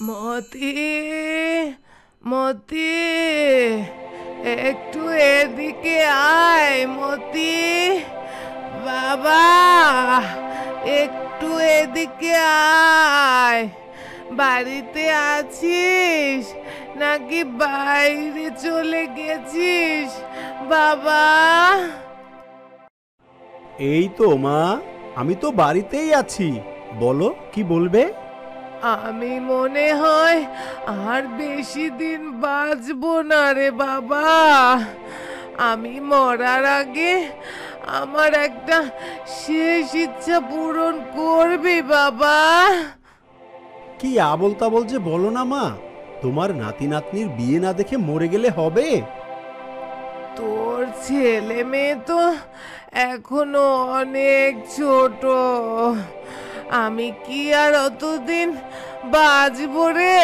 মতি, মতি, একটু এদিকে আয় মতি। বাবা, একটু এদিকে আয়। বাড়িতে আছিস নাকি বাইরে চলে গেছিস বাবা? এই তো মা, আমি তো বাড়িতেই আছি। বলো কি বলবে? আমি মনে হয় আর বেশি দিন বাঁচবো না রে বাবা। আমি মরার আগে আমার একটা শেষ ইচ্ছা পূরণ করবি বাবা। কি আবল তাবল যে বলো না মা। তোমার নাতি নাতনির বিয়ে না দেখে মরে গেলে হবে? তোর ছেলে মেয়ে তো এখনো অনেক ছোট। আমি কি আর অতদিন বাঁচবো রে?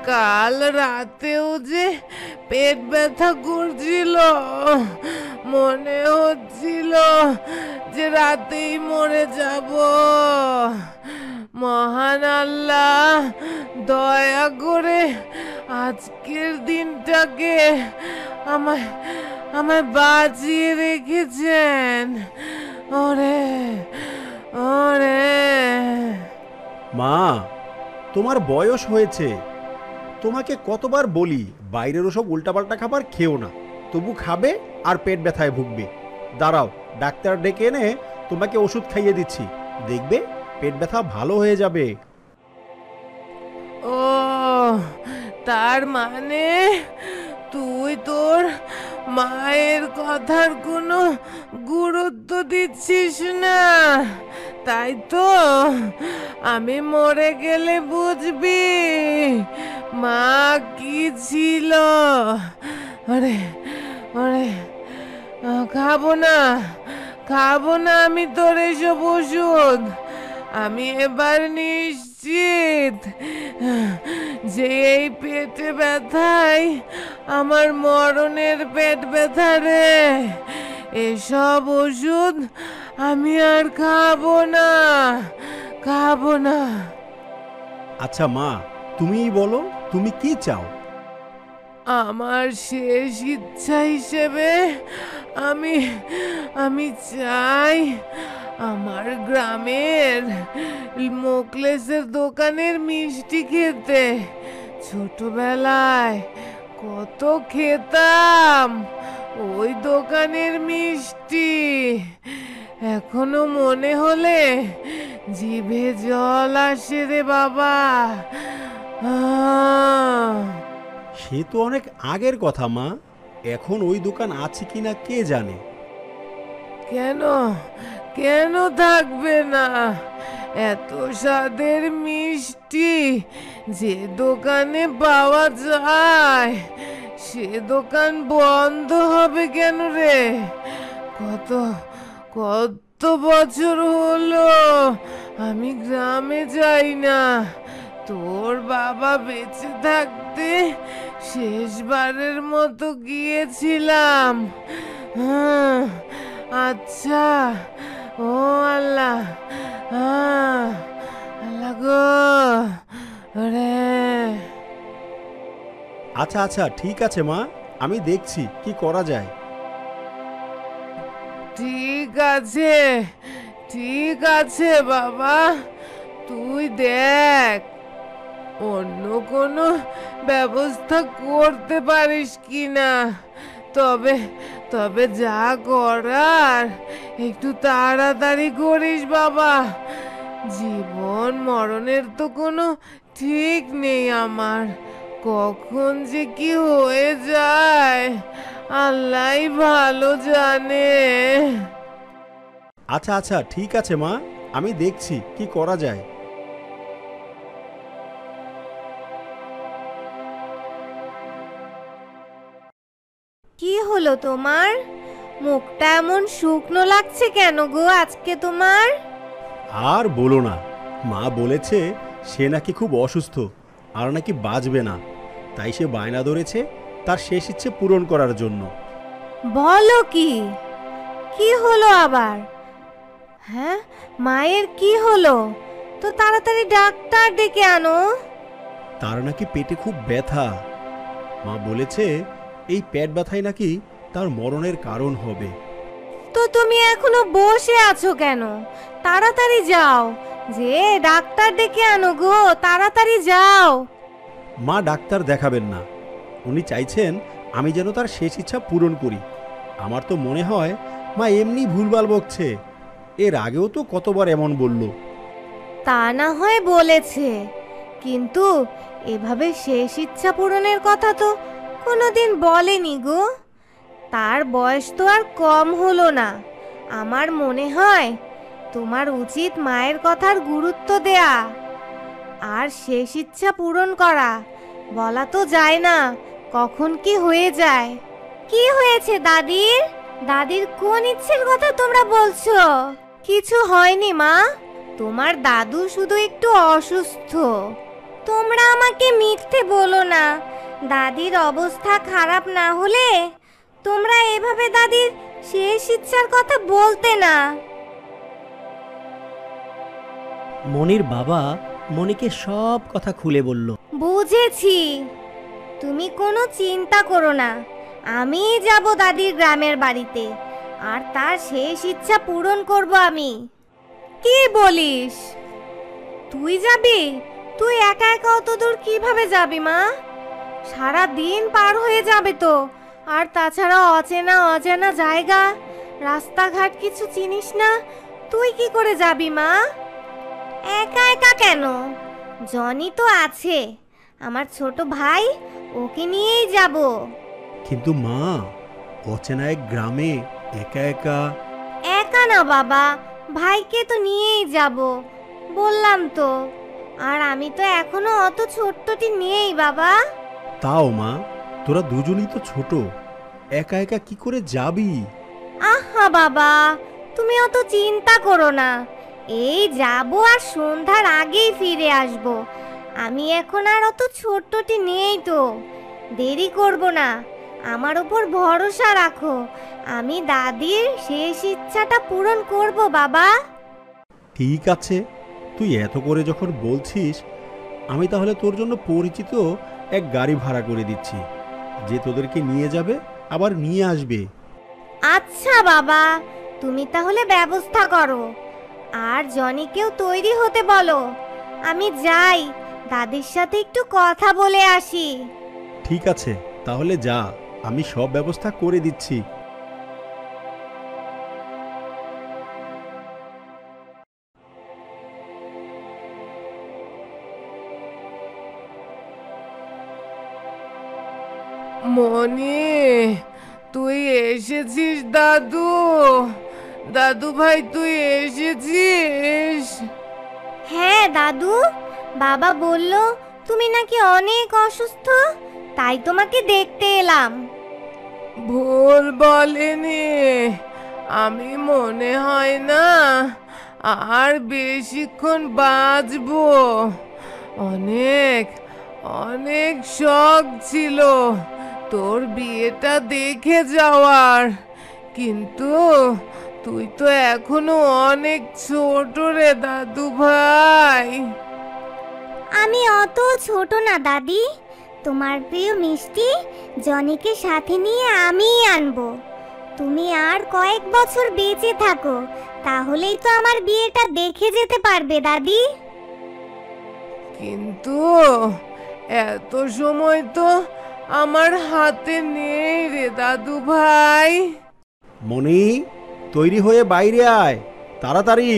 কাল রাতেও যে পেট ব্যথা করছিল, মনে হচ্ছিল যে রাতেই মরে যাব। মহান আল্লাহ দয়া করে আজকের দিনটাকে আমায় আমায় বাঁচিয়ে রেখেছেন। ওরে ওরে। মা, তোমার বয়স হয়েছে। তোমাকে কতবার বলি বাইরের ওসব উল্টাপাল্টা খাবার খেও না, তবু খাবে আর পেট ব্যথায় ভুগবে। দাঁড়াও, ডাক্তার ডেকে এনে তোমাকে ওষুধ খাইয়ে দিচ্ছি, দেখবে পেট ব্যথা ভালো হয়ে যাবে। ও, তার মানে তুই তোর মায়ের কথার কোনো গুরুত্ব দিচ্ছিস না, তাই তো? আমি মরে গেলে বুঝবি মা কি ছিল। আরে আরে, খাবো না, খাবো না আমি তোর এসব ওষুধ। আমি এবার নিশ্চিত যে এই পেটে ব্যথাই আমার মরণের পেট ব্যথা রে। এসব ওষুধ আমি আর খাবো না, খাবো না। আচ্ছা মা, তুমিই বলো তুমি কি চাও? আমার শেষ ইচ্ছা হিসেবে আমি আমি চাই আমার গ্রামের মোকলেসের দোকানের মিষ্টি খেতে। ছোটবেলায় কত খেতাম ওই দোকানের মিষ্টি। এখনো মনে হলে জিভে জল আসে রে বাবা। সে তো অনেক আগের কথা মা, এখন ওই দোকান আছে কিনা কে জানে। কেন কেন থাকবে না? এত স্বাদের মিষ্টি যে দোকানে পাওয়া যায় সে দোকান বন্ধ হবে কেন রে? কত কত বছর হলো আমি গ্রামে যাই না। তোর বাবা বেঁচে থাকতে শেষবারের মতো গিয়েছিলাম। আচ্ছা, ও আল্লাহ, আল্লাহ গো রে। আচ্ছা আচ্ছা, ঠিক আছে মা, আমি দেখছি কি করা যায়। ঠিক আছে, ঠিক আছে বাবা, তুই দেখ অন্য কোনো ব্যবস্থা করতে পারিস কিনা। তবে তবে যা করার একটু তাড়াতাড়ি করিস বাবা। জীবন মরণের তো কোনো ঠিক নেই আমার, কখন যে কি হয়ে যায় আল্লাহই ভালো জানে। আচ্ছা আচ্ছা, ঠিক আছে মা, আমি দেখছি কি করা যায়। কি হলো তোমার? মুখটা এমন শুকনো লাগছে কেন গো আজকে তোমার? আর বলো না, মা বলেছে সে নাকি খুব অসুস্থ আর নাকি বাঁচবে না, তাই সে বায়না ধরেছে তার শেষ ইচ্ছে পূরণ করার জন্য। বলো কি? কি হলো আবার? হ্যাঁ, মায়ের কি হলো? তো তাড়াতাড়ি ডাক্তার ডেকে আনো। তার নাকি পেটে খুব ব্যথা। মা বলেছে এই পেট ব্যথাই নাকি তার মরণের কারণ হবে। তো তুমি এখনো বসে আছো কেন? তাড়াতাড়ি যাও, যে ডাক্তার ডেকে আনো গো, তাড়াতাড়ি যাও। মা ডাক্তার দেখাবেন না, উনি চাইছেন আমি যেন তার শেষ ইচ্ছা পূরণ করি। আমার তো মনে হয় মা এমনি ভুলভাল বকছে, এর আগেও তো কতবার এমন বলল। তা না হয় বলেছে, কিন্তু এভাবে শেষ ইচ্ছা পূরণের কথা তো কোনোদিন বলেনি গো। তার বয়স তো আর কম হলো না। আমার মনে হয় তোমার উচিত মায়ের কথার গুরুত্ব দেয়া আর শেষ ইচ্ছা পূরণ করা। বলা তো যায় না কখন কি হয়ে যায়। কি হয়েছে দাদির? দাদির কোন ইচ্ছের কথা তোমরা বলছো? কিছু হয়নি মা, তোমার দাদু শুধু একটু অসুস্থ। তোমরা আমাকে মিথ্যে বলো না। দাদির অবস্থা খারাপ না হলে তোমরা এভাবে দাদির শেষ ইচ্ছার কথা বলতে না। মনির বাবা মনিকে সব কথা খুলে বলল। বুঝেছি, তুমি কোনো চিন্তা করো না। আমি যাব দাদির গ্রামের বাড়িতে, আর তার শেষ ইচ্ছা পূরণ করব আমি। কি বলিস? তুই যাবি? তুই একা একা অত দূর কিভাবে যাবি মা? সারা দিন পার হয়ে যাবে তো। আর তাছাড়া অচেনা অজানা জায়গা, রাস্তাঘাট কিছু চিনিস না, তুই কি করে যাবি মা? একা একা কেন? জনি তো আছে, আমার ছোট ভাই, ওকে নিয়েই যাব। কিন্তু মা, অচেনা এক গ্রামে একা একা। একা না বাবা, ভাইকে তো নিয়েই যাব, বললাম তো। আর আমি তো এখনো অত ছোট্টটি নেই বাবা। তাও মা, তোরা দুজনই তো ছোট, একা একা কি করে যাবি? আহা বাবা, তুমি অত চিন্তা করো না। এই যাব আর সন্ধ্যার আগেই ফিরে আসব। আমি এখন আর অত ছোট্টটি নেই তো, দেরি করব না। আমার উপর ভরসা রাখো, আমি দাদির শেষ ইচ্ছাটা পূরণ করব বাবা। ঠিক আছে, তুই এত করে যখন বলছিস, আমি তাহলে তোর জন্য পরিচিত এক গাড়ি ভাড়া করে দিচ্ছি, যে তোদেরকে নিয়ে যাবে আবার নিয়ে আসবে। আচ্ছা বাবা, তুমি তাহলে ব্যবস্থা করো। আর জনিকেও তৈরি হতে বলো। আমি যাই, দাদির সাথে একটু কথা বলে আসি। ঠিক আছে, তাহলে যা, আমি সব ব্যবস্থা করে দিচ্ছি। মনি, তুই এসেছিস দাদু? দাদু ভাই, তুই এসেছিস? হ্যাঁ দাদু, বাবা বলল তুমি নাকি অনেক অসুস্থ, তাই তোমাকে দেখতে এলাম। ভুল বলেনি, আমি মনে হয় না আর বেশিক্ষণ বাঁচবো। অনেক অনেক শখ ছিল তোর বিয়েটা দেখে যাওয়ার, কিন্তু তুই তো এখনো অনেক ছোট রে দাদু ভাই। আমি অত ছোট না দাদি, তোমার প্রিয় মিষ্টি জনিকে সাথে নিয়ে আমিই আনবো। তুমি আর কয়েক বছর বেঁচে থাকো, তাহলেই তো আমার বিয়েটা দেখে যেতে পারবে দাদি। কিন্তু এত সময় তো আমার হাতে নেই রে দাদু ভাই। মনি, তৈরি হয়ে বাইরে আয়, তাড়াতাড়ি।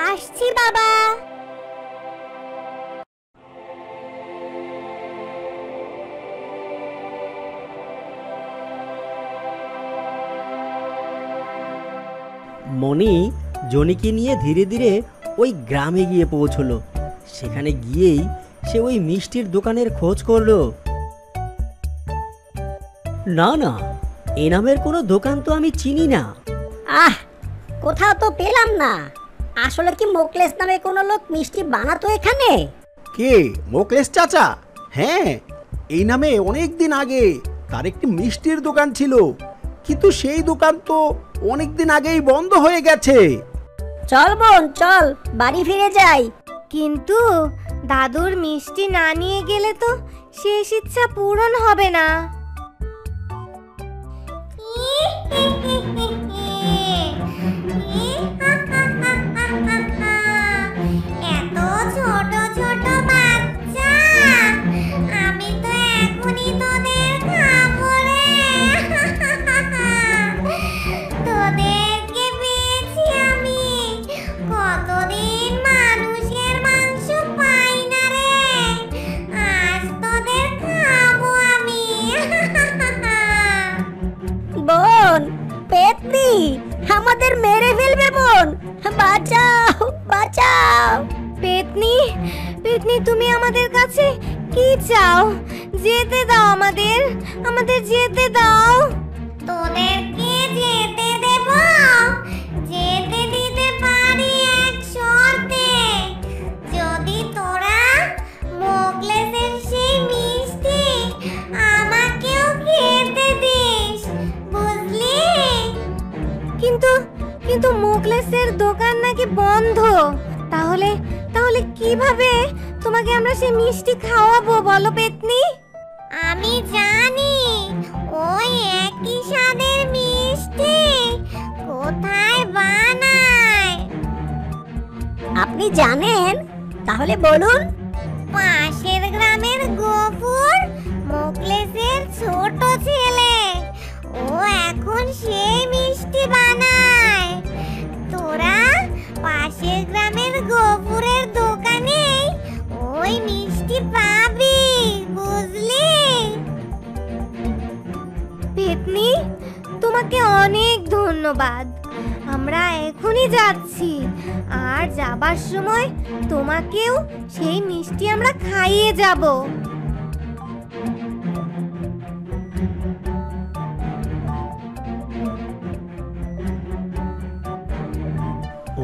আসছি বাবা। মনি জনিকে নিয়ে ধীরে ধীরে ওই গ্রামে গিয়ে পৌঁছলো। সেখানে গিয়েই সে ওই মিষ্টির দোকানের খোঁজ করলো। না না, এ নামের কোনো দোকান তো আমি চিনি না। কোথাও তো পেলাম না। আসলে কি মোকলেস নামে কোনো লোক মিষ্টি বানাতো এখানে? কে মোকলেশ চাচা? হ্যাঁ, এই নামে অনেক দিন আগে তার একটি মিষ্টির দোকান ছিল, কিন্তু সেই দোকান তো অনেক দিন আগেই বন্ধ হয়ে গেছে। চল বোন চল, বাড়ি ফিরে যাই। কিন্তু দাদুর মিষ্টি না নিয়ে গেলে তো শেষ ইচ্ছা পূরণ হবে না। এত ছোট ছোট বাচ্চা, আমি তো এখনই তোদের খাবো রে। তোদেরকে পেয়েছি আমি, কতদিন মানুষের মাংস পাই না রে, আজ তোদের খাবো আমি। বোন, পেতনি আমাদের মেরে ফেলবে বোন, বাঁচাও বাঁচাও। পেতনি, পেতনি তুমি আমাদের কাছে কি চাও? যেতে দাও আমাদের, আমাদের যেতে দাও। তোদেরকে যেতে দেব, যেতে দিতে পারি এক শর্তে। যদি তোরা মোগলেসের সেই মিষ্টি আমাকেও খেতে দিস, বুঝলি? কিন্তু কিন্তু মোগলেসের দোকান নাকি বন্ধ। তাহলে তাহলে কিভাবে তোমাকে আমরা সেই মিষ্টি খাওয়াবো বলো পেতনি? আমি জানি ওই একই স্বাদের মিষ্টি কোথায় বানায়। আপনি জানেন? তাহলে বলুন। পাশের গ্রামের গফুর মোকলেসের ছোট ছেলে, ও এখন সেই মিষ্টি বানায়। তোরা পাশের গ্রামের গফুরের দোকানে ওই মিষ্টি পাবি, বুঝলি? পেতনি, তোমাকে অনেক ধন্যবাদ। আমরা এখনই যাচ্ছি, আর যাবার সময় তোমাকেও সেই মিষ্টি আমরা খাইয়ে যাব।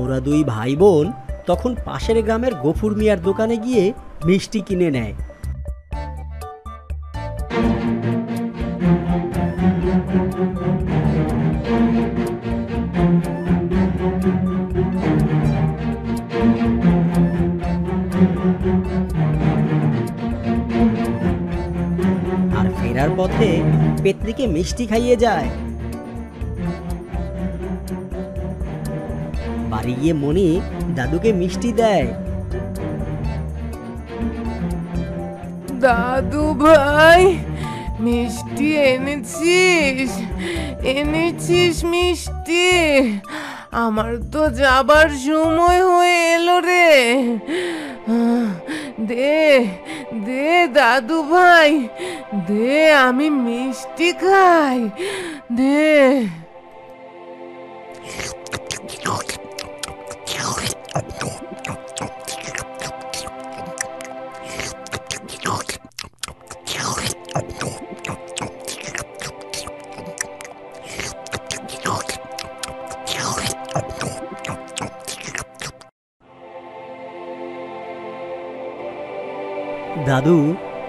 ওরা দুই ভাই বোন তখন পাশের গ্রামের গফুর মিয়ার দোকানে গিয়ে মিষ্টি কিনে নেয়। আর ফেরার পথে পেতনিকে মিষ্টি খাইয়ে যায়। বাড়ি গিয়ে মনি দাদুকে মিষ্টি দেয়। দাদু ভাই, মিষ্টি এনেছিস? এনেছিস মিষ্টি? আমার তো যাবার সময় হয়ে এলো রে। দে দে দাদু ভাই, দে, আমি মিষ্টি খাই, দে। দাদু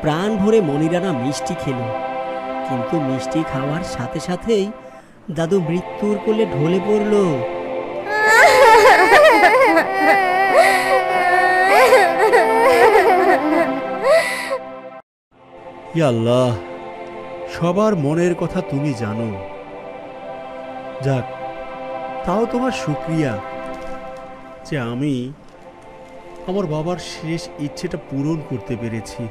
প্রাণ ভরে মনিরানা মিষ্টি খেলো, কিন্তু মিষ্টি খাওয়ার সাথে সাথেই দাদু মৃত্যুর কোলে ঢলে পড়ল। ইয়া আল্লাহ, সবার মনের কথা তুমি জানো। যাক, তাও তোমার শুকরিয়া যে আমি আমার বাবার শেষ ইচ্ছেটা পূরণ করতে পেরেছি।